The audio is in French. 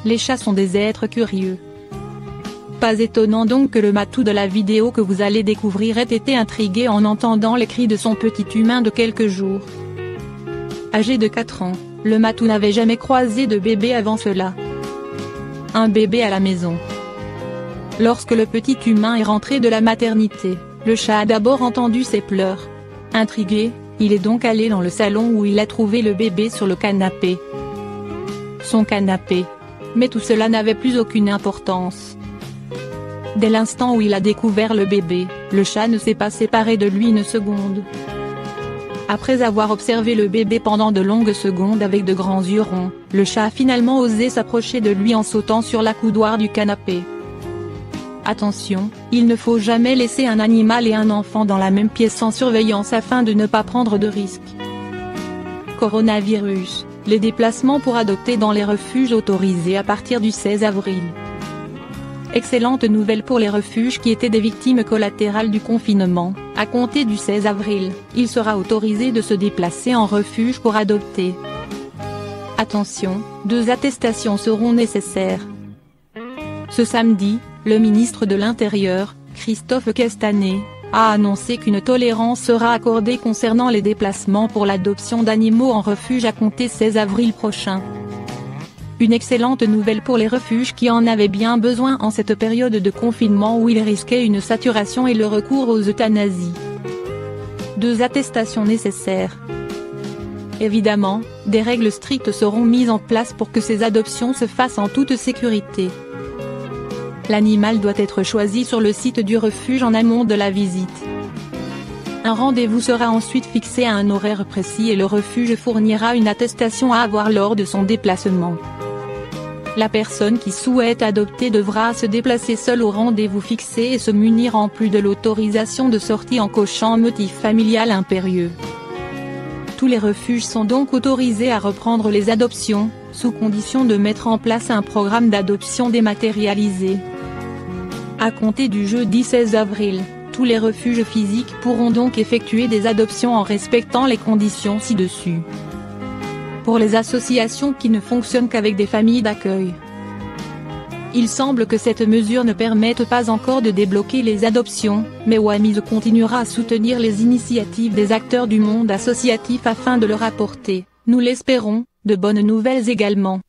les chats sont des êtres curieux. Pas étonnant donc que le matou de la vidéo que vous allez découvrir ait été intrigué en entendant les cris de son petit humain de quelques jours. Âgé de 4 ans, le matou n'avait jamais croisé de bébé avant cela. Un bébé à la maison. Lorsque le petit humain est rentré de la maternité, le chat a d'abord entendu ses pleurs. Intrigué, il est donc allé dans le salon où il a trouvé le bébé sur le canapé. Son canapé. Mais tout cela n'avait plus aucune importance. Dès l'instant où il a découvert le bébé, le chat ne s'est pas séparé de lui une seconde. Après avoir observé le bébé pendant de longues secondes avec de grands yeux ronds, le chat a finalement osé s'approcher de lui en sautant sur la coudoir du canapé. Attention, il ne faut jamais laisser un animal et un enfant dans la même pièce sans surveillance afin de ne pas prendre de risques. Coronavirus, les déplacements pour adopter dans les refuges autorisés à partir du 16 avril. Excellente nouvelle pour les refuges qui étaient des victimes collatérales du confinement. À compter du 16 avril, il sera autorisé de se déplacer en refuge pour adopter. Attention, 2 attestations seront nécessaires. Ce samedi, le ministre de l'Intérieur, Christophe Castanet, a annoncé qu'une tolérance sera accordée concernant les déplacements pour l'adoption d'animaux en refuge à compter 16 avril prochain. Une excellente nouvelle pour les refuges qui en avaient bien besoin en cette période de confinement où ils risquaient une saturation et le recours aux euthanasies. 2 attestations nécessaires. Évidemment, des règles strictes seront mises en place pour que ces adoptions se fassent en toute sécurité. L'animal doit être choisi sur le site du refuge en amont de la visite. Un rendez-vous sera ensuite fixé à un horaire précis et le refuge fournira une attestation à avoir lors de son déplacement. La personne qui souhaite adopter devra se déplacer seule au rendez-vous fixé et se munir en plus de l'autorisation de sortie en cochant motif familial impérieux. Tous les refuges sont donc autorisés à reprendre les adoptions, sous condition de mettre en place un programme d'adoption dématérialisé. À compter du jeudi 16 avril, tous les refuges physiques pourront donc effectuer des adoptions en respectant les conditions ci-dessus. Pour les associations qui ne fonctionnent qu'avec des familles d'accueil. Il semble que cette mesure ne permette pas encore de débloquer les adoptions, mais Wamiz continuera à soutenir les initiatives des acteurs du monde associatif afin de leur apporter, nous l'espérons, de bonnes nouvelles également.